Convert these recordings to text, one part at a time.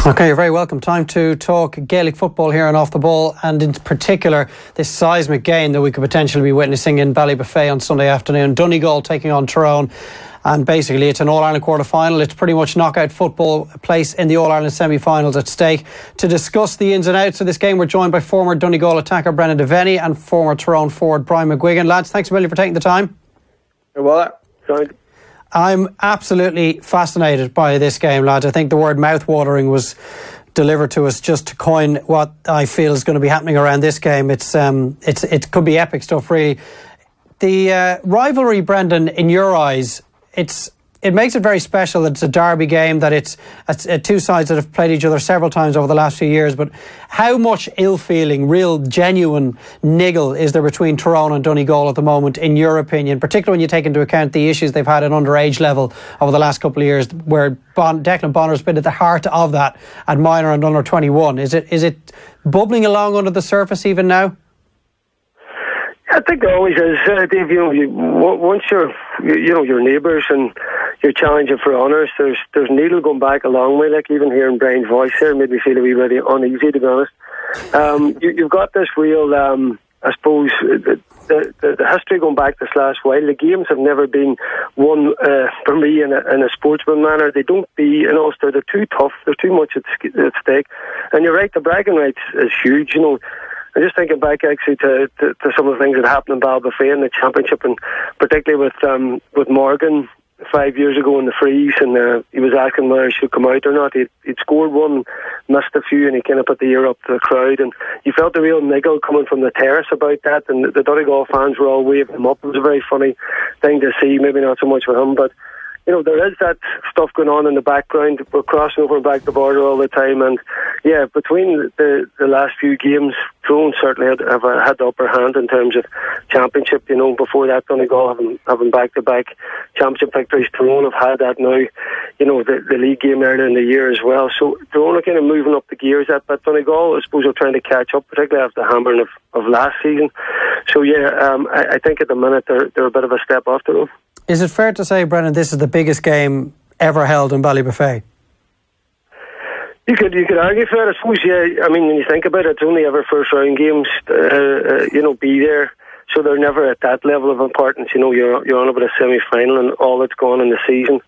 Okay, you're very welcome. Time to talk Gaelic football here on Off the Ball, and in particular this seismic game that we could potentially be witnessing in Ballybofey on Sunday afternoon. Donegal taking on Tyrone, and basically it's an All-Ireland quarter-final. It's pretty much knockout football, a place in the All-Ireland semi-finals at stake. To discuss the ins and outs of this game, we're joined by former Donegal attacker Brendan Devenney and former Tyrone forward Brian McGuigan. Lads, thanks a million for taking the time. You're welcome. I'm absolutely fascinated by this game, lads. I think the word mouth-watering was delivered to us just to coin what I feel is going to be happening around this game. It could be epic stuff, really. The rivalry, Brendan, in your eyes, it makes it very special that it's a derby game, that it's two sides that have played each other several times over the last few years. But how much ill-feeling, real genuine niggle is there between Tyrone and Donegal at the moment, in your opinion, particularly when you take into account the issues they've had at underage level over the last couple of years, where Declan Bonner's been at the heart of that at minor and under 21? Is it bubbling along under the surface even now? I think there always is, Dave. Once you're neighbours and you're challenging for honours, there's needle going back a long way. Like, even hearing Brian's voice there made me feel a wee bit uneasy, to be honest. You've got this real, I suppose, the history going back this last while. The games have never been won for me in a sportsman manner. They don't be in Ulster. They're too tough. There's too much at stake. And you're right, the bragging rights is huge. I'm just thinking back actually to some of the things that happened in Ballybofey in the championship, and particularly with Morgan 5 years ago in the freeze, and he was asking whether he should come out or not. He'd scored one, missed a few, and he kind of put the ear up to the crowd, and you felt a real niggle coming from the terrace about that, and the Donegal fans were all waving him up. It was a very funny thing to see, maybe not so much for him, but there is that stuff going on in the background. We're crossing over back the border all the time, and yeah, between the last few games, Tyrone certainly had the upper hand in terms of championship. Before that, Donegal having back-to-back championship victories. Tyrone have had that now. The league game earlier in the year as well. So Tyrone are kind of moving up the gears. But Donegal, I suppose, are trying to catch up, particularly after the hammering of last season. So yeah, I think at the minute they're a bit of a step off Tyrone. Is it fair to say, Brendan, this is the biggest game ever held in Ballybofey? You could argue for that, I suppose. Yeah, I mean, when you think about it, it's only ever first round games, be there. So they're never at that level of importance. You're on about a semi-final and all that's gone in the season,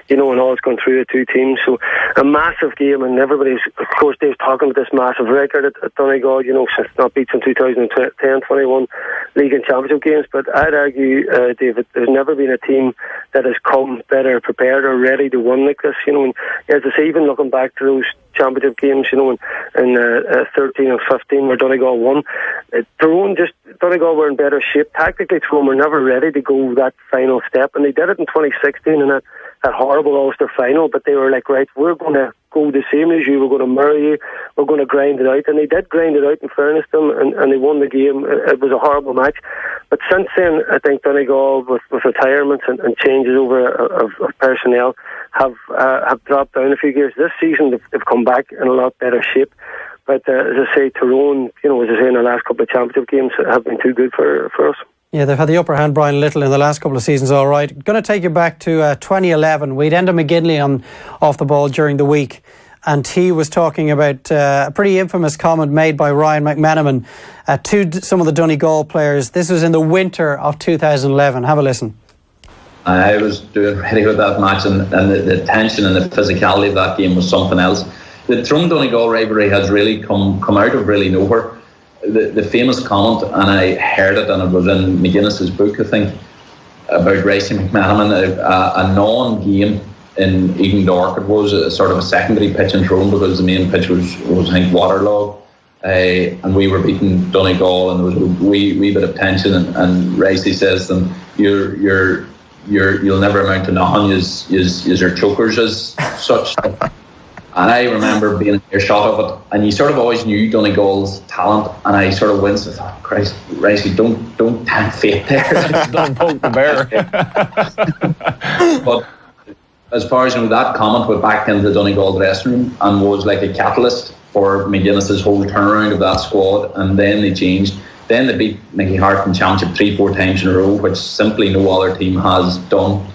and all that's gone through the two teams. So a massive game, and everybody's, of course, Dave's talking about this massive record at Donegal, since not beat since 2010-21 league and championship games. But I'd argue, David, there's never been a team that has come better prepared or ready to win like this. And as I say, even looking back to those championship games, in 13 and 15 where Donegal won, Donegal were in better shape. Tactically, Tyrone were never ready to go that final step, and they did it in 2016 in that horrible Ulster final, but they were like, right, we're going to go the same as you, we're going to mirror you, we're going to grind it out, and they did grind it out, in fairness to them, and they won the game. It was a horrible match, but since then I think Donegal, with retirements and changes over of personnel, have dropped down a few gears. This season they've come back in a lot better shape. But as I say, Tyrone, as I say, in the last couple of championship games have been too good for us. Yeah, they've had the upper hand, Brian Little, in the last couple of seasons, all right. Going to take you back to 2011. We'd Enda McGinley on Off the Ball during the week, and he was talking about a pretty infamous comment made by Ryan McMenamin to some of the Donegal players. This was in the winter of 2011. Have a listen. I was doing really with that match, and the tension and the physicality of that game was something else. The Tyrone-Donegal rivalry has really come out of really nowhere. The famous comment, and I heard it, and it was in McGuinness's book, I think, about Racing McMenamin, a non-game in Eden Dork. It was a sort of a secondary pitch in Tyrone because the main pitch was I think, waterlogged. And we were beating Donegal, and there was a wee bit of tension, and Racey says to them, you'll never amount to nothing, is your chokers as such. And I remember being in earshot of it, and you sort of always knew Donegal's talent, and I sort of winced. I thought, Christ, Ricey, don't tempt fate there. Don't poke the bear. But as far as that comment went back into the Donegal dressing room and was like a catalyst for McGuinness's whole turnaround of that squad, and then they changed. Then they beat Mickey Hart in Championship 3-4 times in a row, which simply no other team has done.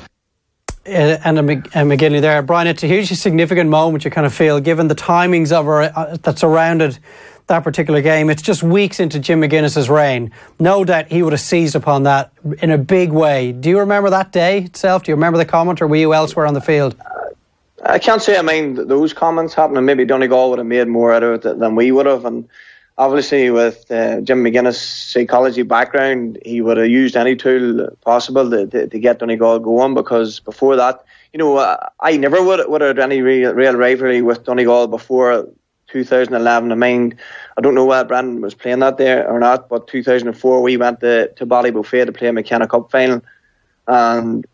And McGinley there. Brian, it's a hugely significant moment, you kind of feel, given the timings of that surrounded that particular game. It's just weeks into Jim McGuinness's reign. No doubt he would have seized upon that in a big way. Do you remember that day itself? Do you remember the comment, or were you elsewhere on the field? I can't say I mind those comments happening. Maybe Donegal would have made more out of it than we would have. And obviously with Jim McGuinness' psychology background, he would have used any tool possible to get Donegal going, because before that, I never would have had any real rivalry with Donegal before 2011. I don't know whether Brandon was playing that day or not, but 2004 we went to Ballybofey to play a McKenna Cup final, and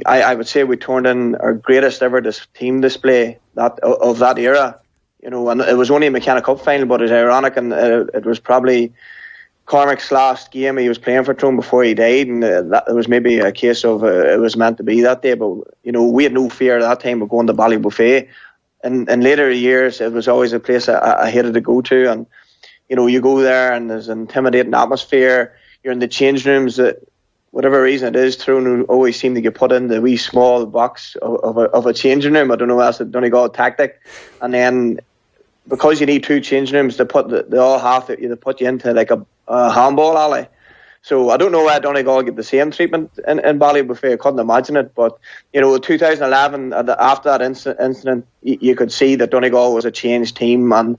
I would say we turned in our greatest ever team display of that era. And it was only a McKenna Cup final, but it's ironic, and it was probably Cormac's last game he was playing for Tyrone before he died, and it was maybe a case of it was meant to be that day. But we had no fear at that time of going to Ballybofey. In later years, it was always a place I hated to go to, and you go there and there's an intimidating atmosphere. You're in the change rooms. That whatever reason it is, Tyrone always seem to get put in the wee small box of a changing room. I don't know if that's a Donegal tactic, and then because you need two changing rooms, they put you into like a handball alley. So I don't know why Donegal get the same treatment in Ballybofey. I couldn't imagine it. But 2011, after that incident, you could see that Donegal was a changed team, and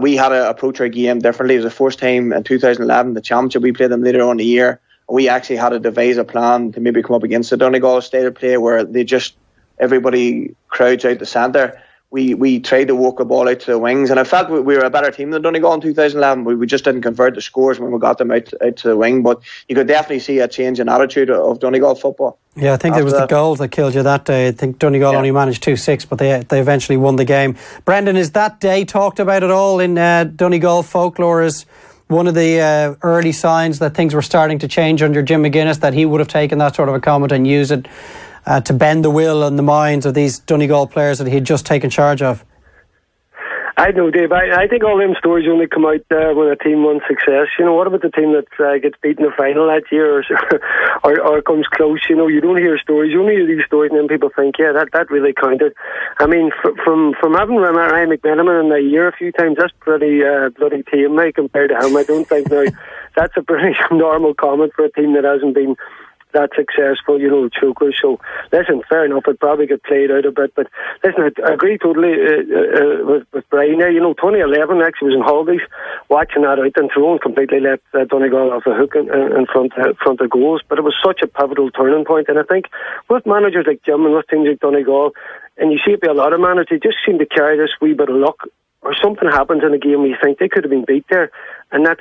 we had to approach our game differently. It was the first time in 2011, the championship, we played them later on in the year. We actually had to devise a plan to maybe come up against the Donegal style of play, where everybody crowds out the centre. We tried to walk the ball out to the wings, and I felt we were a better team than Donegal in 2011. We just didn't convert the scores when we got them out to the wing, but you could definitely see a change in attitude of Donegal football. Yeah, I think it was the goals that killed you that day. I think Donegal only managed 2-6, but they eventually won the game. Brendan, is that day talked about at all in Donegal folklore as one of the early signs that things were starting to change under Jim McGuinness, that he would have taken that sort of a comment and used it to bend the will and the minds of these Donegal players that he'd just taken charge of? I know, Dave. I think all them stories only come out when a team wants success. What about the team that gets beaten in the final that year or comes close? You don't hear stories. You only hear these stories, and then people think, yeah, that really counted. I mean, from having Ryan McMenamin in the year a few times, that's pretty bloody tame, mate, compared to him. I don't think now that's a pretty normal comment for a team that hasn't been that successful, chokers. So listen, fair enough, it probably got played out a bit, but listen, I agree totally with Brian there. 2011 actually was in holidays, watching that out, and Tyrone completely let Donegal off the hook in front of goals, but it was such a pivotal turning point. And I think with managers like Jim and with teams like Donegal, and you see it by a lot of managers, they just seem to carry this wee bit of luck, or something happens in a game where you think they could have been beat there, and that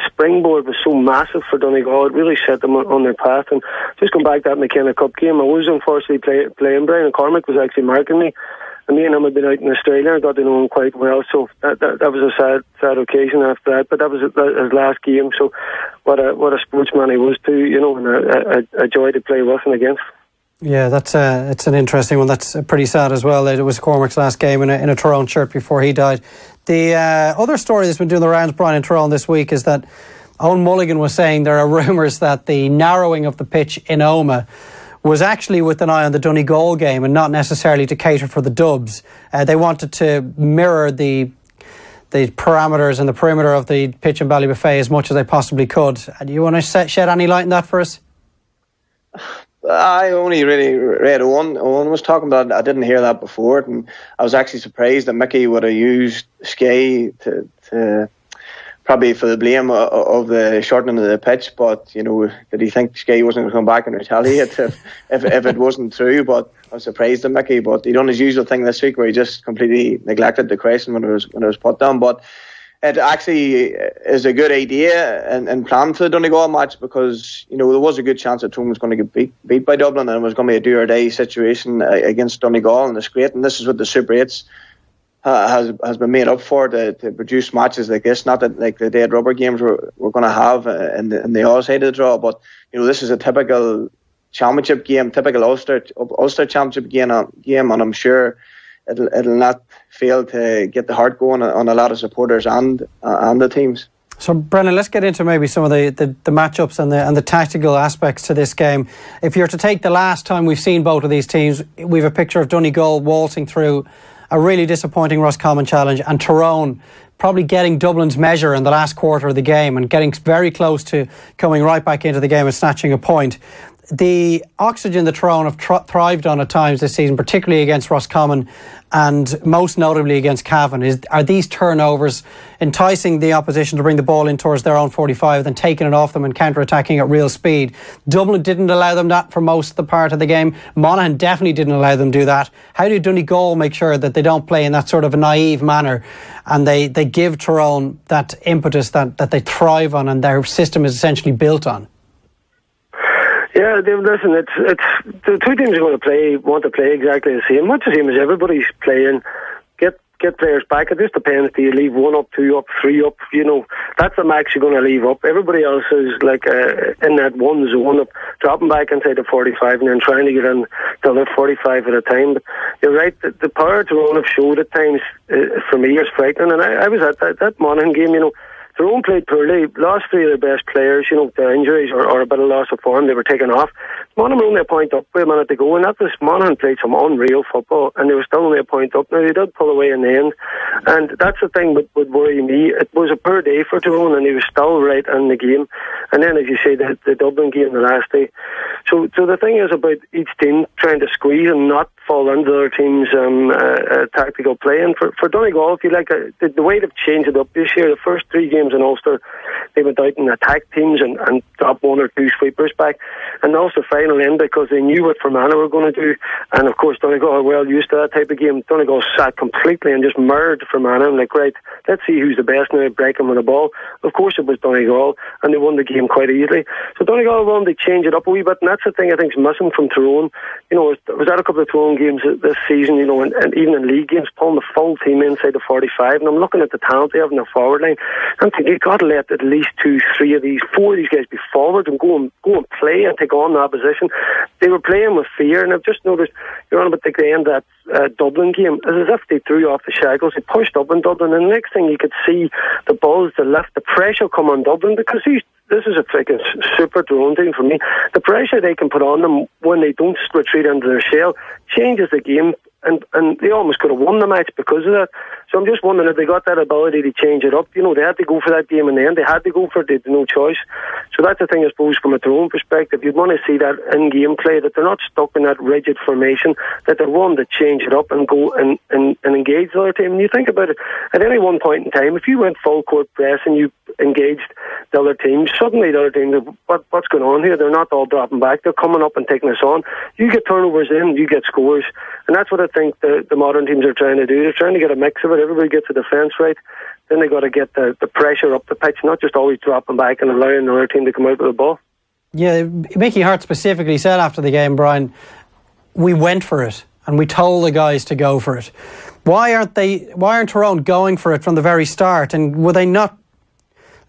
springboard was so massive for Donegal. It really set them on their path. And just going back to that McKenna Cup game, I was unfortunately playing Brian, and Cormac was actually marking me, and me and him had been out in Australia and got to know him quite well, so that was a sad occasion after that, but that was his last game. So what a sportsman he was too, and a joy to play with and against. Yeah, it's an interesting one. That's pretty sad as well. It was Cormac's last game in a Tyrone shirt before he died. The other story that's been doing the rounds, Brian, in Tyrone this week is that Owen Mulligan was saying there are rumours that the narrowing of the pitch in Omagh was actually with an eye on the Donegal game and not necessarily to cater for the Dubs. They wanted to mirror the parameters and the perimeter of the pitch in Ballybofey as much as they possibly could. Do you want to shed any light on that for us? I only really read Owen was talking about it. I didn't hear that before, and I was actually surprised that Mickey would have used Sky to probably for the blame of the shortening of the pitch. But did he think Sky wasn't going to come back and retaliate if it wasn't true? But I was surprised at Mickey. But he done his usual thing this week where he just completely neglected the question when it was put down. But it actually is a good idea and plan for the Donegal match, because there was a good chance that Tyrone was going to get beat by Dublin, and it was going to be a do or die situation against Donegal, and it's great. And this is what the Super 8s has been made up for, to produce matches like this. Not that like the dead rubber games we're going to have in the other side of the draw, but this is a typical championship game, typical Ulster championship game, and I'm sure it'll not fail to get the heart going on a lot of supporters and the teams. So, Brennan, let's get into maybe some of the matchups and the tactical aspects to this game. If you're to take the last time we've seen both of these teams, we've a picture of Donegal waltzing through a really disappointing Roscommon challenge, and Tyrone probably getting Dublin's measure in the last quarter of the game and getting very close to coming right back into the game and snatching a point. The oxygen that Tyrone have thrived on at times this season, particularly against Roscommon and most notably against Cavan, are these turnovers enticing the opposition to bring the ball in towards their own 45, then taking it off them and counter-attacking at real speed. Dublin didn't allow them that for most of the part of the game. Monaghan definitely didn't allow them to do that. How do Donegal make sure that they don't play in that sort of a naive manner and they give Tyrone that impetus that they thrive on and their system is essentially built on? Yeah, listen, it's the two teams are going to want to play exactly the same, much the same as everybody's playing. Get players back. It just depends. Do you leave 1 up, 2 up, 3 up? That's the max you're going to leave up. Everybody else is like in that one zone of dropping back inside the 45 and then trying to get in till they're 45 at a time. But you're right, the power Tyrone have showed at times for me is frightening. And I was at that Monaghan game, Tyrone played poorly, lost 3 of their best players, to injuries or a bit of loss of form. They were taken off. Monaghan were only a point up with a minute to go, and that was Monaghan played some unreal football, and they were still only a point up. Now, they did pull away in the end, and that's the thing that would worry me. It was a poor day for Tyrone, and he was still right in the game. And then, as you say, the Dublin game the last day. So the thing is about each team trying to squeeze and not fall into their team's tactical play. And for Donegal, if you like, the way they've changed it up this year, the first 3 games in Ulster, they went out and attacked teams and dropped 1 or 2 sweepers back. And also final end because they knew what Fermanagh were going to do. And of course, Donegal are well used to that type of game. Donegal sat completely and just mirrored Fermanagh. I'm like, right, let's see who's the best now, breaking with the ball. Of course, it was Donegal, and they won the game quite easily. So Donegal won, they changed it up a wee bit, and that's the thing I think is missing from Tyrone. I was at a couple of Tyrone games this season, and even in league games, pulling the full team inside the 45, and I'm looking at the talent they have in their forward line. I'm thinking, you've got to let at least 2, 3 of these, 4 of these guys be forward and go and play and take on that position. They were playing with fear, and I've just noticed, you're on about the end of that Dublin game, it's as if they threw off the shackles. They pushed up in Dublin, and the next thing you could see the buzz, the lift, the pressure come on Dublin, because this is a freaking super Tyrone team for me. The pressure they can put on them when they don't retreat into their shell changes the game, and they almost could have won the match because of that. So I'm just wondering if they got that ability to change it up. They had to go for that game in the end. They had to go for it. They had no choice. So that's the thing, I suppose, from a Tyrone perspective. You'd want to see that in-game play, that they're not stuck in that rigid formation, that they're willing to change it up and go and engage the other team. And you think about it, at any one point in time, if you went full court press and you engaged the other team, suddenly the other team, what's going on here? They're not all dropping back. They're coming up and taking us on. You get turnovers in, you get scores. And that's what I think the modern teams are trying to do. They're trying to get a mix of it. Everybody gets the defence right. Then they got to get the pressure up the pitch, not just always dropping back and allowing the other team to come out with the ball. Yeah, Mickey Hart specifically said after the game, Brian, we went for it and we told the guys to go for it. Why aren't Tyrone going for it from the very start? And would they not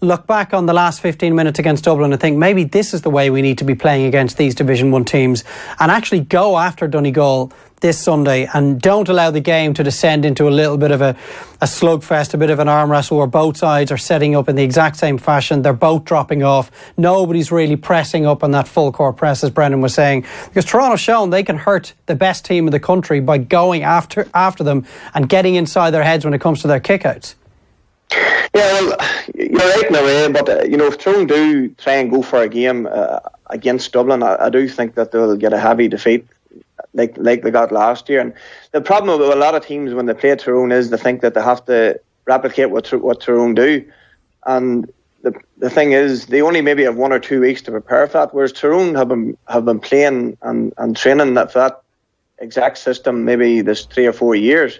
look back on the last 15 minutes against Dublin and think maybe this is the way we need to be playing against these Division 1 teams, and actually go after Donegal this Sunday and don't allow the game to descend into a little bit of a slugfest, a bit of an arm wrestle where both sides are setting up in the exact same fashion. They're both dropping off. Nobody's really pressing up on that full court press, as Brendan was saying, because Toronto's shown they can hurt the best team in the country by going after them and getting inside their heads when it comes to their kickouts. Yeah, well, you're right in a way, but if Tyrone do try and go for a game against Dublin, I do think that they'll get a heavy defeat like they got last year. And the problem with a lot of teams when they play Tyrone is they think that they have to replicate what Tyrone do. And the thing is, they only maybe have 1 or 2 weeks to prepare for that, whereas Tyrone have been playing and training for that exact system maybe this 3 or 4 years.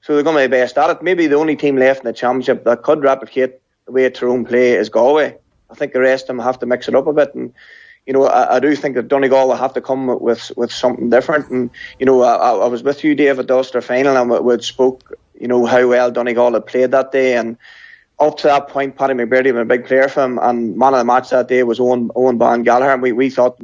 So they're going to be best at it. Maybe the only team left in the championship that could replicate the way Tyrone play is Galway. I think the rest of them have to mix it up a bit. And I do think that Donegal will have to come with something different. And I was with you, Dave, at the Ulster final, and we spoke how well Donegal had played that day. And up to that point, Paddy McBurdy had been a big player for him, and man of the match that day was Owen Ban Gallagher. And we thought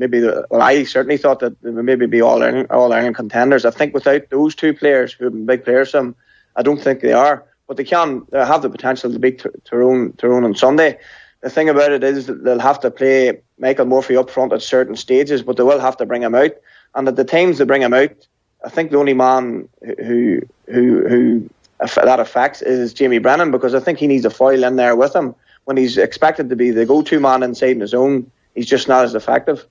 I certainly thought that they would maybe be all Ireland contenders. I think without those two players who have been big players for him, I don't think they are. but they have the potential to beat Tyrone on Sunday. The thing about it is that they'll have to play Michael Murphy up front at certain stages, but they will have to bring him out. And at the times they bring him out, I think the only man who that affects is Jamie Brennan, because I think he needs a foil in there with him. When he's expected to be the go-to man inside in his own, he's just not as effective.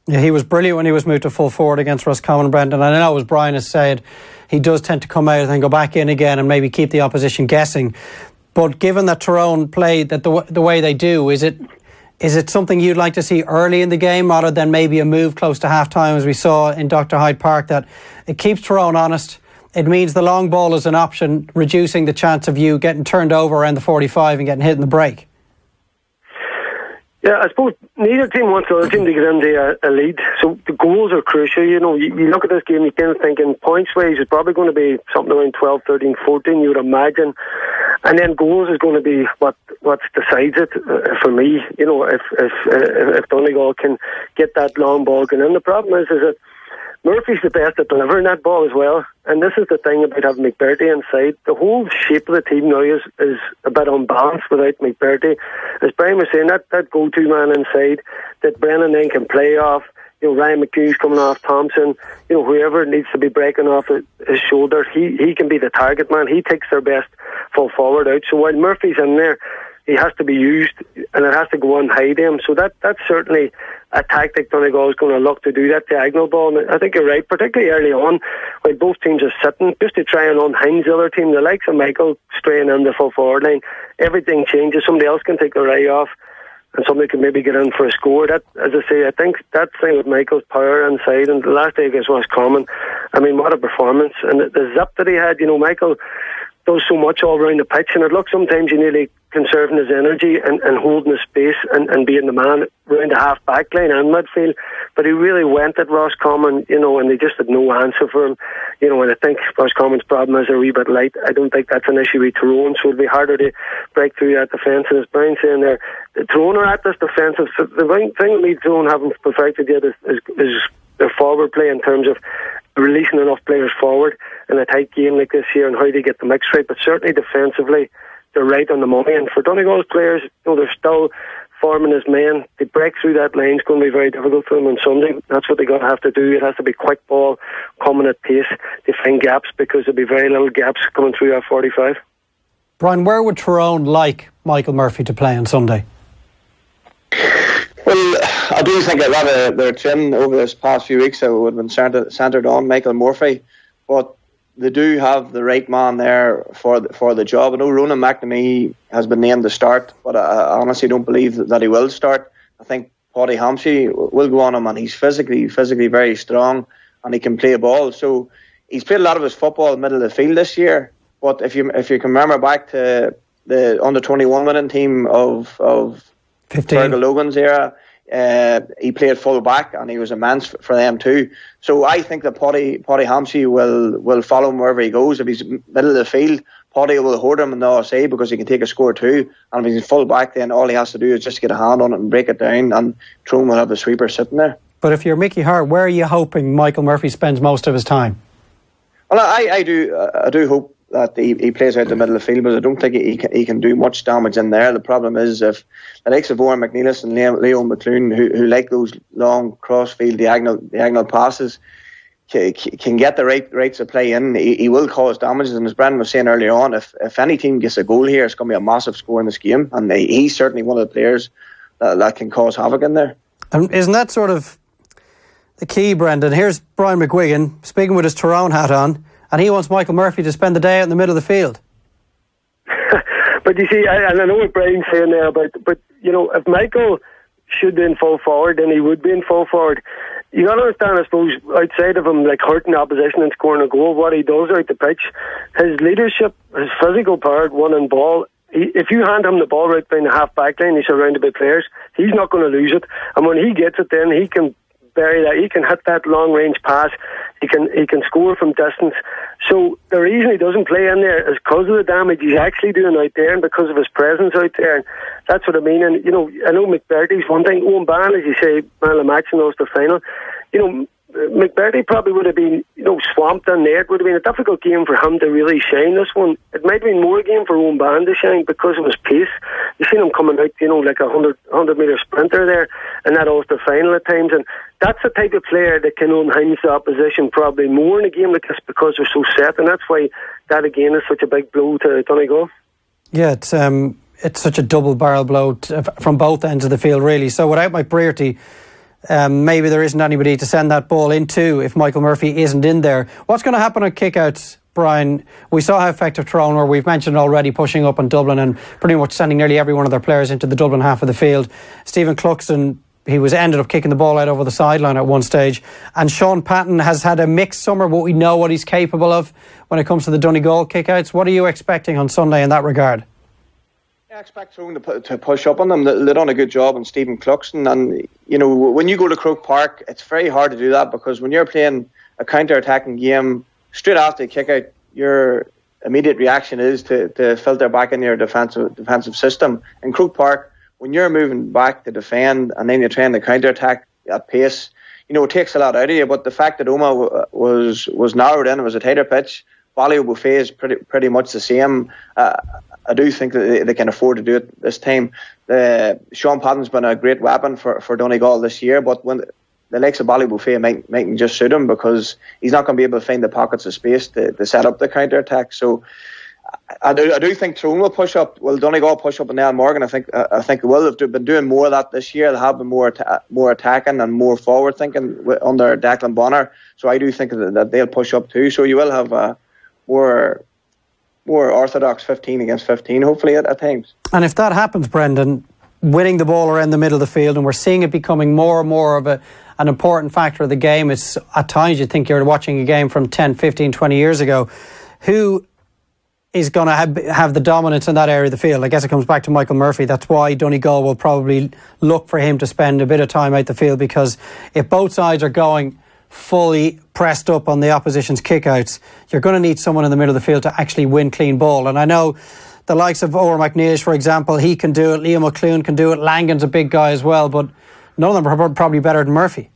Yeah, he was brilliant when he was moved to full forward against Roscommon, Brendan. And I know, as Brian has said, he does tend to come out and then go back in again and maybe keep the opposition guessing. But given that Tyrone played that the way they do, is it something you'd like to see early in the game rather than maybe a move close to half-time, as we saw in Dr. Hyde Park, that it keeps Tyrone honest? It means the long ball is an option, reducing the chance of you getting turned over around the 45 and getting hit in the break. Yeah, I suppose neither team wants the other team to get into a lead, so the goals are crucial. You know, you look at this game, you kind of thinking points-wise it's probably going to be something around 12, 13, 14, you would imagine. And then goals is going to be what decides it for me. You know, if Donegal can get that long ball going in. The problem is that Murphy's the best at delivering that ball as well. And this is the thing about having McBurty inside. The whole shape of the team now is a bit unbalanced without McBurty. As Brian was saying, that go-to man inside that Brennan then can play off. You know, Ryan McHugh's coming off Thompson. You know, whoever needs to be breaking off his shoulder, he can be the target man. He takes their best full forward out. So while Murphy's in there, he has to be used and it has to go unhide him. So that's certainly a tactic Donegal is going to look to do, that diagonal ball. And I think you're right, particularly early on, when both teams are sitting, just to try and unhinge the other team. The likes of Michael straying in the full forward line, everything changes. Somebody else can take their eye off and somebody can maybe get in for a score. That, as I say, I think that thing with Michael's power inside, and the last day against Roscommon, I mean, what a performance. And the zip that he had, you know, Michael does so much all around the pitch, and it looks sometimes you nearly conserving his energy and holding his space and being the man around the half back line and midfield. But he really went at Roscommon, you know, and they just had no answer for him, you know. And I think Roscommon's problem is a wee bit light. I don't think that's an issue with Tyrone, so it'll be harder to break through that defence. And as Brian's saying there, Tyrone are at this defensive. So the thing that leads Tyrone haven't perfected yet is their forward play, in terms of releasing enough players forward in a tight game like this here, and how they get the mix right. But certainly defensively, they're right on the money. And for Donegal's players, you know, they're still forming as men. To break through that line is going to be very difficult for them on Sunday. That's what they're going to have to do. It has to be quick ball, coming at pace to find gaps, because there'll be very little gaps coming through our 45. Brian, where would Tyrone like Michael Murphy to play on Sunday? Well, I do think a lot of their training over this past few weeks would have been centred on Michael Murphy, but they do have the right man there for the job. I know Ronan McNamee has been named to start, but I honestly don't believe that he will start. I think Paddy Hampshire will go on him, and he's physically very strong, and he can play a ball. So he's played a lot of his football in the middle of the field this year. But if you can remember back to the under-21 winning team of Fergal Logan's era, he played full back, and he was immense for them too. So I think that Paddy Hampshire will follow him wherever he goes. If he's middle of the field, Paddy will hold him in the RSA, because he can take a score too. And if he's full back, then all he has to do is just get a hand on it and break it down, and Tyrone will have the sweeper sitting there. But if you're Mickey Hart, where are you hoping Michael Murphy spends most of his time? Well, I do hope that he plays out the middle of the field, but I don't think he can do much damage in there. The problem is, if the likes of Owen McNeilis and Leo McClune, who like those long cross-field diagonal passes, can get the rates of play in, he will cause damages. And as Brendan was saying earlier on, if any team gets a goal here, it's going to be a massive score in this game, and he's certainly one of the players that can cause havoc in there. And isn't that sort of the key, Brendan? Here's Brian McGuigan speaking with his Tyrone hat on, and he wants Michael Murphy to spend the day out in the middle of the field. But you see, and I know what Brian's saying there, but you know, if Michael should be in full forward, then he would be in full forward. You got to understand, I suppose, outside of him like hurting the opposition and scoring a goal, what he does out the pitch, his leadership, his physical power, winning ball. If you hand him the ball right behind the half back line, he's surrounded by players, he's not going to lose it. And when he gets it, then he can bury that. He can hit that long range pass. He can score from distance. So the reason he doesn't play in there is because of the damage he's actually doing out there, and because of his presence out there. And that's what I mean. And you know, I know McBurty's one thing. Owen Bannon, as you say, man of the match and lost the final. You know, McBurdy probably would have been, swamped in there. It would have been a difficult game for him to really shine this one. It might have been more a game for Owen Band to shine because of his pace. You've seen him coming out, like a 100-metre sprinter there in that Ulster final at times, and that's the type of player that can unhinge the opposition probably more in a game like this because they're so set, and that's why that again is such a big blow to Donegal. Yeah, it's such a double barrel blow from both ends of the field, really. So without Mike Brearty, maybe there isn't anybody to send that ball into if Michael Murphy isn't in there. What's going to happen on kickouts, Brian? We saw how effective Tyrone were. We've mentioned already pushing up on Dublin and pretty much sending nearly every one of their players into the Dublin half of the field. Stephen Cluxton, he ended up kicking the ball out over the sideline at one stage. And Sean Patton has had a mixed summer, but we know what he's capable of when it comes to the Donegal kickouts. What are you expecting on Sunday in that regard? I expect Tyrone to push up on them. They've done a good job on Stephen Cluxton, and when you go to Croke Park, it's very hard to do that because when you're playing a counter-attacking game straight after the kick out, your immediate reaction is to filter back in your defensive system. In Croke Park, when you're moving back to defend and then you're trying to counter-attack at pace, it takes a lot out of you. But the fact that Oma was narrowed in, it was a tighter pitch. Ballybofey is pretty much the same. I do think that they can afford to do it this time. Sean Patton's been a great weapon for Donegal this year, but when the likes of Ballybofey mightn't just suit him because he's not going to be able to find the pockets of space to set up the counter-attack. So I do think Tyrone will push up. Will Donegal push up on Niall Morgan? I think they will. They've been doing more of that this year. They have been more attacking and more forward-thinking under Declan Bonner. So I do think that they'll push up too. So you will have a more orthodox 15 against 15, hopefully, at times. And if that happens, Brendan, winning the ball around the middle of the field, and we're seeing it becoming more and more of an important factor of the game. It's at times you think you're watching a game from 10, 15, 20 years ago. Who is going to have the dominance in that area of the field? I guess it comes back to Michael Murphy. That's why Donegal will probably look for him to spend a bit of time out the field, because if both sides are going fully pressed up on the opposition's kickouts, you're going to need someone in the middle of the field to actually win clean ball. And I know the likes of Ower McNeish, for example, he can do it. Liam McClune can do it. Langan's a big guy as well, but none of them are probably better than Murphy.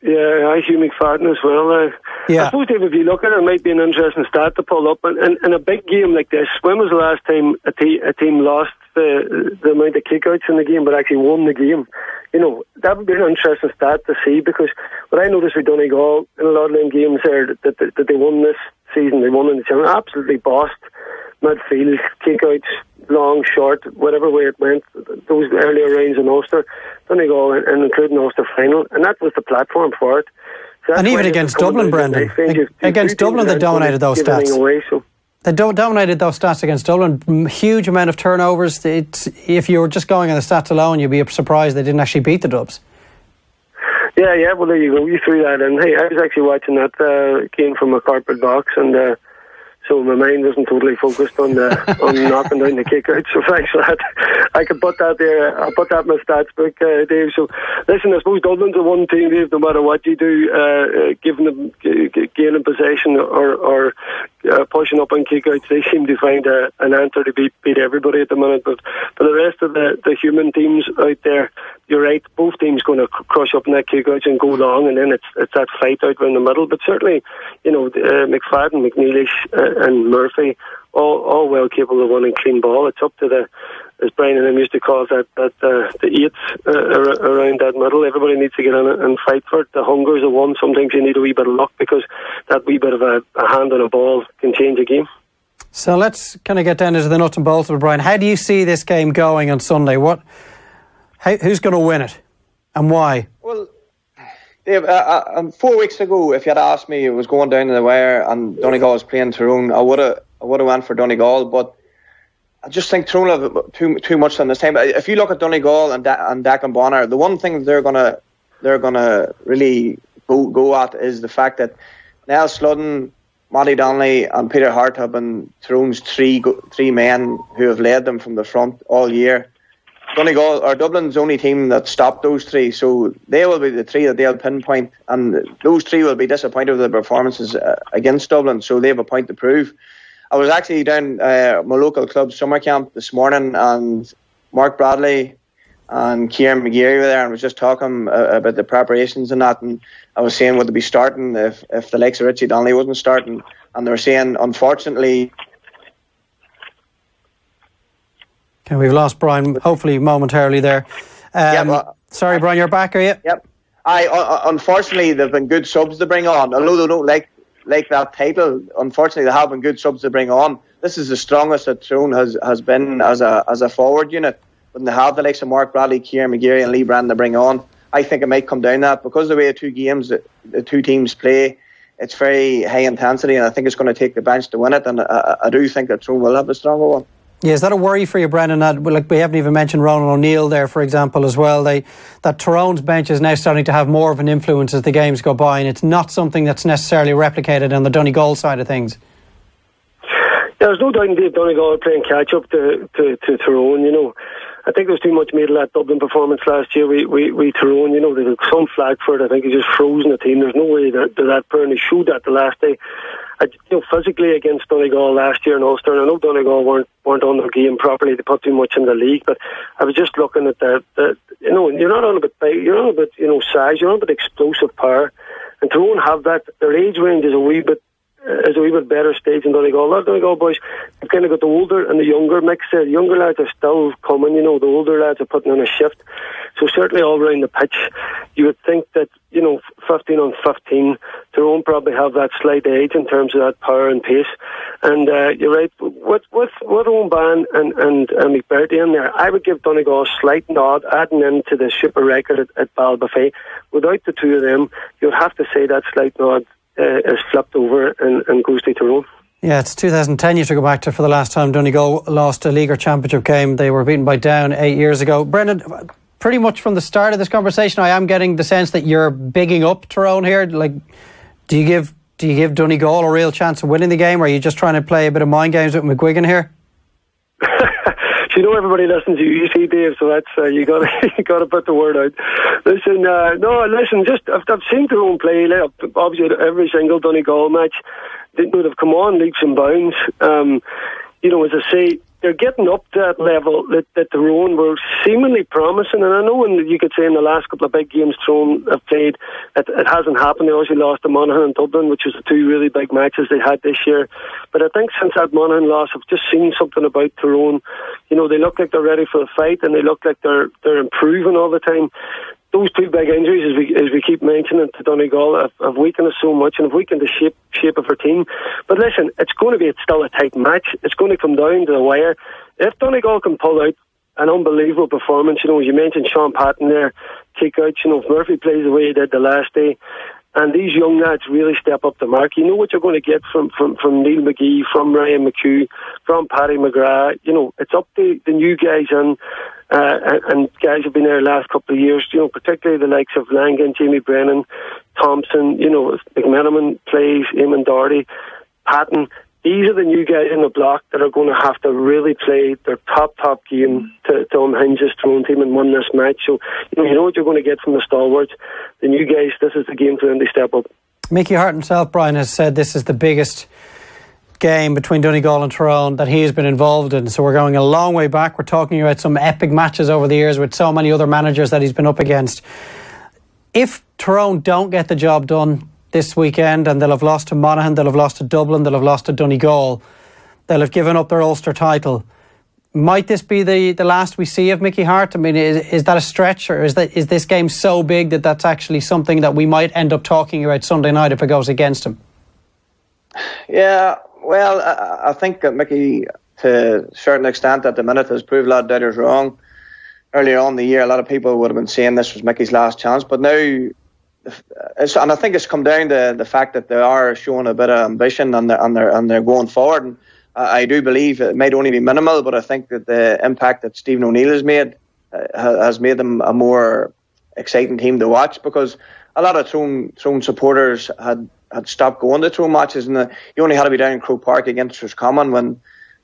Yeah, Hugh McFadden as well. Yeah. I suppose, Dave, if you look at it, it might be an interesting stat to pull up. And in a big game like this, when was the last time a team lost the amount of kickouts in the game but actually won the game? That would be an interesting stat to see, because what I noticed with Donegal in a lot of them games there that they won this season, they won in the championship, absolutely bossed midfield, kickouts, long, short, whatever way it went, those earlier rounds in Ulster, Donegal and including Ulster final, and that was the platform for it. So and even against Dublin, Brendan, against Dublin they dominated those stats. They dominated those stats against Dublin. Huge amount of turnovers. If you were just going on the stats alone, you'd be surprised they didn't actually beat the Dubs. Yeah, well, there you go. You threw that in. Hey, I was actually watching that game from a corporate box, and so my mind wasn't totally focused on knocking down the kickouts. So thanks for that. I could put that there. I'll put that in my stats book, Dave. So listen, I suppose Dublin's the one team, Dave, no matter what you do, giving them gaining possession or pushing up on kickouts, they seem to find an answer to beat everybody at the minute. But for the rest of the human teams out there, you're right, both teams going to crush up in that kickouts and go long, and then it's that fight out around the middle. But certainly, McFadden, McNeilish and Murphy, all well capable of winning clean ball. It's up to as Brian and him used to call it, the eights around that middle. Everybody needs to get in and fight for it. The hunger's the one. Sometimes you need a wee bit of luck, because that wee bit of a hand on a ball can change a game. So let's kind of get down into the nuts and bolts of it, Brian. How do you see this game going on Sunday? Who's going to win it and why? Well, Dave, 4 weeks ago, if you had asked me, it was going down to the wire and Donegal was playing Tyrone, I would have went for Donegal, but I just think Tyrone have too much on this time. If you look at Donegal and Declan Bonner, the one thing they're gonna really go at is the fact that Niall Sludden, Matty Donnelly and Peter Hart have been Tyrone's three men who have led them from the front all year. Donegal or Dublin's only team that stopped those three, so they will be the three that they'll pinpoint, and those three will be disappointed with their performances against Dublin, so they have a point to prove. I was actually down my local club summer camp this morning, and Mark Bradley and Kieran McGeary were there and was just talking about the preparations and that, and I was saying would they be starting if the likes of Richie Donnelly wasn't starting, and they were saying unfortunately. Okay, we've lost Brian hopefully momentarily there. Sorry Brian, you're back, are you? Yep. Unfortunately they've been good subs to bring on, although they don't like that title. Unfortunately they have been good subs to bring on. This is the strongest that Tyrone has been as a forward unit. When they have the likes of Mark Bradley, Kieran McGeary and Lee Brandon to bring on, I think it might come down to that, because the way the two teams play, it's very high intensity, and I think it's going to take the bench to win it, and I do think that Tyrone will have a stronger one. Yeah, is that a worry for you, Brendan? We haven't even mentioned Ronan O'Neill there, for example, as well. That Tyrone's bench is now starting to have more of an influence as the games go by, and it's not something that's necessarily replicated on the Donegal side of things. There's no doubt indeed Donegal are playing catch up to Tyrone. You know, I think there's too much made of that Dublin performance last year. We Tyrone, you know, they took some flag for it. I think he's just frozen the team. There's no way that Burnley showed that the last day. Physically against Donegal last year in Ulster, and I know Donegal weren't on their game properly. They put too much in the league, but I was just looking at that. You know, you're not on about big, you're on about size, you're on about explosive power, and Tyrone have that. Their age range is a wee bit better stage in Donegal. A lot of Donegal boys have kind of got the older and the younger mix there. The younger lads are still coming, the older lads are putting on a shift. So certainly all around the pitch, you would think that, 15 on 15, Tyrone probably have that slight edge in terms of that power and pace. And you're right, with Owen and McBurdy in there, I would give Donegal a slight nod, adding into the super record at Ballybofey. Without the two of them, you'd have to say that slight nod is flipped over and goes to Tyrone. Yeah, it's 2010 you have to go back to for the last time Donegal lost a league or championship game. They were beaten by Down 8 years ago. Brendan, pretty much from the start of this conversation, I am getting the sense that you're bigging up Tyrone here. Like, do you give Donegal a real chance of winning the game, or are you just trying to play a bit of mind games with McGuigan here? Everybody listens to you see, Dave, so that's you got to put the word out. Listen, just I've seen Tyrone play. Obviously, every single Donegal match, they've come on leaps and bounds. As I say, they're getting up to that level that Tyrone were seemingly promising. And I know, you could say in the last couple of big games Tyrone have played, it hasn't happened. They obviously lost to Monaghan and Dublin, which was the two really big matches they had this year. But I think since that Monaghan loss, I've just seen something about Tyrone. They look like they're ready for the fight, and they look like they're improving all the time. Those two big injuries, as we keep mentioning to Donegal, have weakened us so much and have weakened the shape of our team. But listen, it's still a tight match. It's going to come down to the wire. If Donegal can pull out an unbelievable performance, you mentioned Sean Patton there, kick out, if Murphy plays the way he did the last day, and these young lads really step up the mark, you know what you're going to get from Neil McGee, from Ryan McHugh, from Paddy McGrath. It's up to the new guys and guys who've been there the last couple of years, particularly the likes of Langan, Jamie Brennan, Thompson, McMenamin plays, Eamon Doherty, Patton. These are the new guys in the block that are going to have to really play their top game to unhinge this Tyrone team and win this match. So, you know what you're going to get from the stalwarts. The new guys, this is the game for them to step up. Mickey Hart himself, Brian, has said this is the biggest game between Donegal and Tyrone that he has been involved in. So we're going a long way back. We're talking about some epic matches over the years with so many other managers that he's been up against. If Tyrone don't get the job done this weekend, and they'll have lost to Monaghan, they'll have lost to Dublin, they'll have lost to Donegal, they'll have given up their Ulster title. Might this be the last we see of Mickey Hart? I mean, is that a stretch, or is this game so big that that's actually something that we might end up talking about Sunday night if it goes against him? Yeah, well, I think that Mickey, to a certain extent at the minute, has proved a lot of doubters wrong. Earlier on in the year, a lot of people would have been saying this was Mickey's last chance, but now, and I think it's come down to the fact that they are showing a bit of ambition and they're going forward. And I do believe it might only be minimal, but I think that the impact that Stephen O'Neill has made them a more exciting team to watch, because a lot of Tyrone supporters had stopped going to Tyrone matches, and you only had to be down in Croke Park against Roscommon when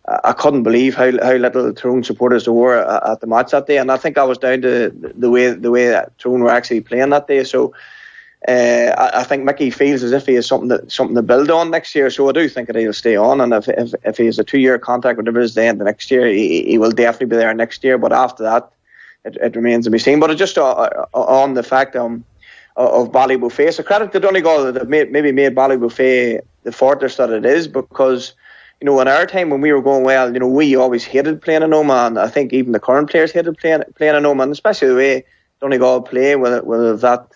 I couldn't believe how little Tyrone supporters there were at the match that day. And I think that was down to the way that Tyrone were actually playing that day. So I think Mickey feels as if he has something to build on next year. So I do think that he'll stay on, and if he has a 2-year contract, whatever it is, the end of next year, he will definitely be there next year. But after that, it remains to be seen. But just on the fact of Ballybofey, so credit to Donegal that maybe made Ballybofey the fortress that it is, because in our time when we were going well, we always hated playing in Noma, and I think even the current players hated playing in Noma, and especially the way Donegal play with that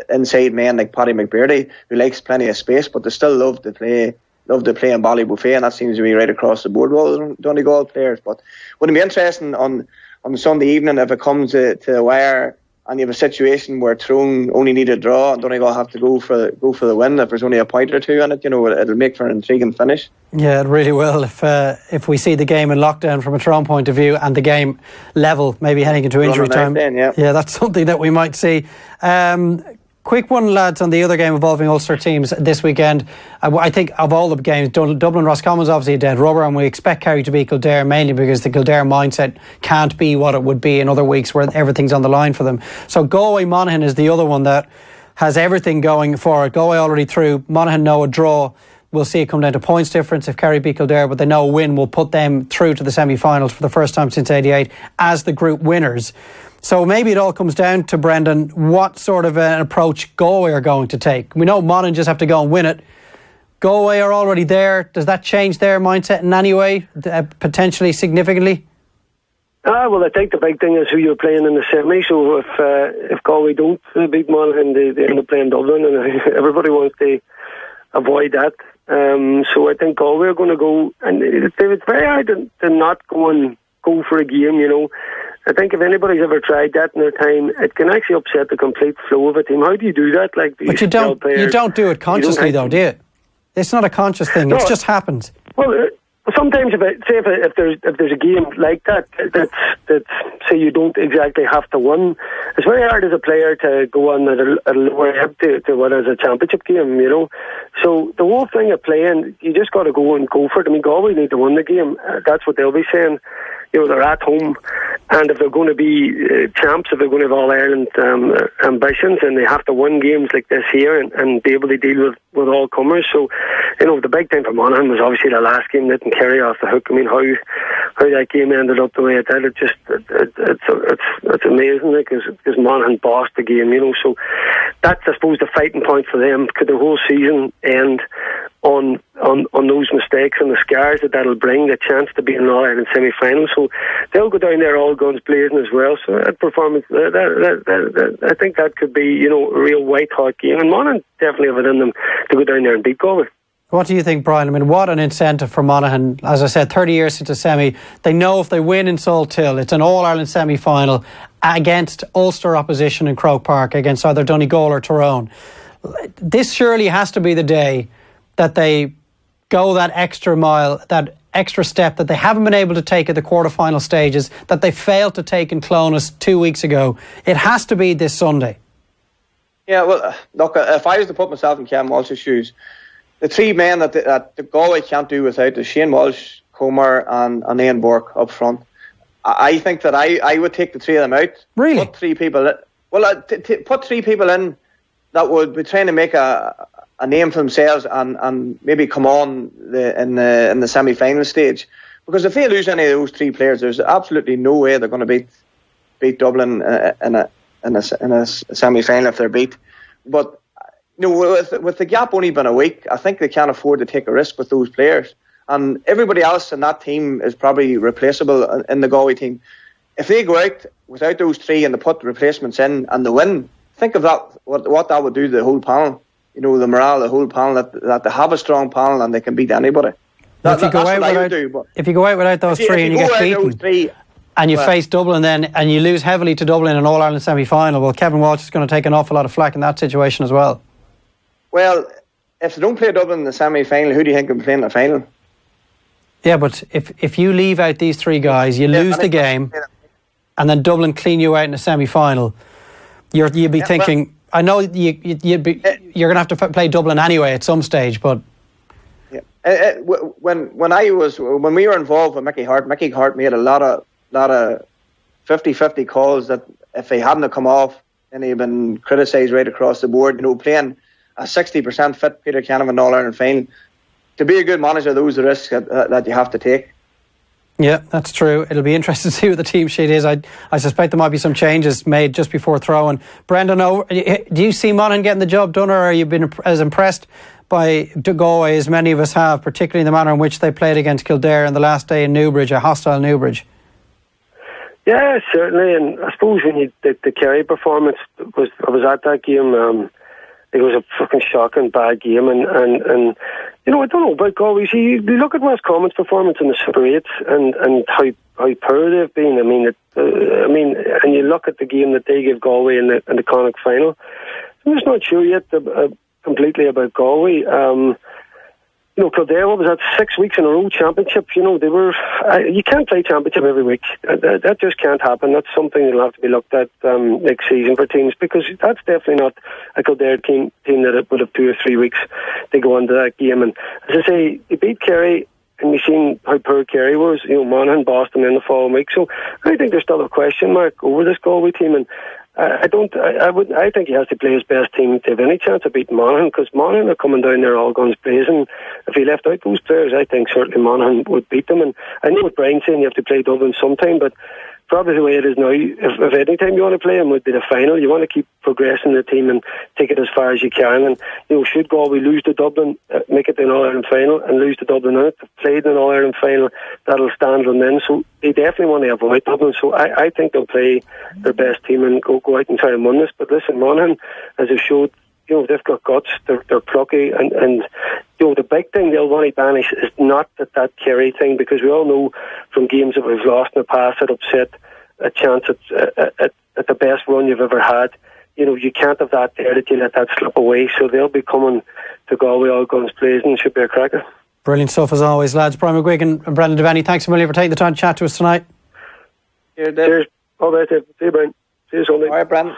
inside man like Paddy McBeardy, who likes plenty of space, but they still love to play in Ballybofey, and that seems to be right across the board with all Donegal players. But would it be interesting on Sunday evening if it comes to the wire and you have a situation where Tyrone only need a draw and Donegal have to go for the win? If there's only a point or two in it, it'll make for an intriguing finish. Yeah, it really will. If we see the game in lockdown from a Tyrone point of view and the game level, maybe heading into injury time, yeah, that's something that we might see. Quick one, lads, on the other game involving Ulster teams this weekend. I think of all the games, Dublin Roscommon's obviously a dead rubber, and we expect Kerry to beat Kildare mainly because the Kildare mindset can't be what it would be in other weeks where everything's on the line for them. So Galway Monaghan is the other one that has everything going for it. Galway already through. Monaghan know a draw. We'll see it come down to points difference if Kerry beat Kildare, but they know a win will put them through to the semi-finals for the first time since '88 as the group winners. So maybe it all comes down to, Brendan, what sort of an approach Galway are going to take. We know Monaghan just have to go and win it. Galway are already there. Does that change their mindset in any way, potentially significantly? Well, I think the big thing is who you're playing in the semi. So if Galway don't beat Monaghan, they end up playing Dublin, and everybody wants to avoid that. So I think Galway are going to go, and it's very hard to not go for a game, I think if anybody's ever tried that in their time, it can actually upset the complete flow of a team. How do you do that? But you don't do it consciously, though, do you? It's not a conscious thing. No, it just happens. Well, sometimes if there's a game like that say you don't exactly have to win, it's very hard as a player to go on at a lower ebb to what is a championship game, So the whole thing of playing, you just got to go for it. I mean, Galway need to win the game. That's what they'll be saying. They're at home, and if they're going to be champs, if they're going to have All-Ireland ambitions, and they have to win games like this here and be able to deal with all comers. So, the big thing for Monaghan was obviously the last game that didn't carry off the hook. I mean, how that game ended up the way it did, it's amazing because Monaghan bossed the game, So that's, I suppose, the fighting point for them. Could the whole season end on those mistakes and the scars that'll bring, the chance to be in an All-Ireland semi-final? So they'll go down there all guns blazing as well. So that performance, I think that could be, a real white-hot game. And Monaghan definitely have it in them to go down there and beat Galway. What do you think, Brian? I mean, what an incentive for Monaghan. As I said, 30 years since a semi. They know if they win in Salthill, it's an All-Ireland semi-final against Ulster opposition in Croke Park, against either Donegal or Tyrone. This surely has to be the day that they go that extra mile, that extra step that they haven't been able to take at the quarter-final stages, that they failed to take in Clonus 2 weeks ago. It has to be this Sunday. Yeah, well, look, if I was to put myself in Cam Walsh's shoes, the three men that the Galway can't do without is Shane Walsh, Comer and Ian Burke up front. I think that I would take the three of them out. Really? Put three people put three people in that would be trying to make a name for themselves and maybe come on in the semi-final stage. Because if they lose any of those three players, there's absolutely no way they're going to beat Dublin in a semi-final if they're beat. But with the gap only been a week, I think they can't afford to take a risk with those players. And everybody else in that team is probably replaceable in the Galway team. If they go out without those three and they put replacements in and they win, think of that, what that would do to the whole panel. The morale of the whole panel, that they have a strong panel and they can beat anybody. If you go out without those three and you get beaten and you face Dublin then and you lose heavily to Dublin in an All-Ireland semi-final, well, Kevin Walsh is going to take an awful lot of flack in that situation as well. Well, if they don't play Dublin in the semi-final, who do you think will play in the final? Yeah, but if you leave out these three guys, you lose the game and then Dublin clean you out in the semi-final, you'd be thinking... I know you're going to have to play Dublin anyway at some stage, but when we were involved with Mickey Hart made a lot of 50-50 calls that if he hadn't come off, then he'd been criticised right across the board. Playing a 60% fit Peter Canavan All-Ireland final, to be a good manager, those are the risks that you have to take. Yeah, that's true. It'll be interesting to see what the team sheet is. I suspect there might be some changes made just before throwing. Brendan, do you see Monaghan getting the job done, or have you been as impressed by Galway as many of us have, particularly in the manner in which they played against Kildare on the last day in Newbridge, a hostile Newbridge? Yeah, certainly. And I suppose when the Kerry performance, I was at that game. It was a fucking shocking bad game, and you know, I don't know about Galway. See, you look at Roscommon's performance in the Super 8 and how poor they've been. I mean, and you look at the game that they gave Galway in the Connacht final. I'm just not sure yet completely about Galway. You know, Kildare, what was that, 6 weeks in a row championship? You know, they were. You can't play championship every week. That just can't happen. That's something that'll have to be looked at next season for teams, because that's definitely not a Kildare team that it would have 2 or 3 weeks to go into that game. And as I say, they beat Kerry, and you've seen how poor Kerry was. You know, Monaghan, Boston in the following week. So I think there's still a question mark over this Galway team, and I think he has to play his best team to have any chance of beating Monaghan, because Monaghan are coming down there all guns blazing. If he left out those players, I think certainly Monaghan would beat them. And I know what Brian's saying, you have to play Dublin sometime, but probably the way it is now, if any time you want to play them would be the final. You want to keep progressing the team and take it as far as you can. And you know, should Galway lose to Dublin, make it to an All-Ireland final, and lose to Dublin in it, played in an All-Ireland final, that'll stand on them. So they definitely want to avoid Dublin. So I think they'll play their best team and go out and try and win this. But listen, Monaghan, as they've showed, you know, they've got guts, they're plucky, and you know, the big thing they'll want to banish is not that Kerry thing, because we all know from games that we've lost in the past that upset a chance at the best run you've ever had. You know, you can't have that there, that you let that slip away. So they'll be coming to Galway all guns blazing. It should be a cracker. Brilliant stuff as always, lads. Brian McGuigan and Brendan Devenney, thanks a million for taking the time to chat to us tonight. Cheers. All right, see you, Brian. See you Sunday. All right, Brendan.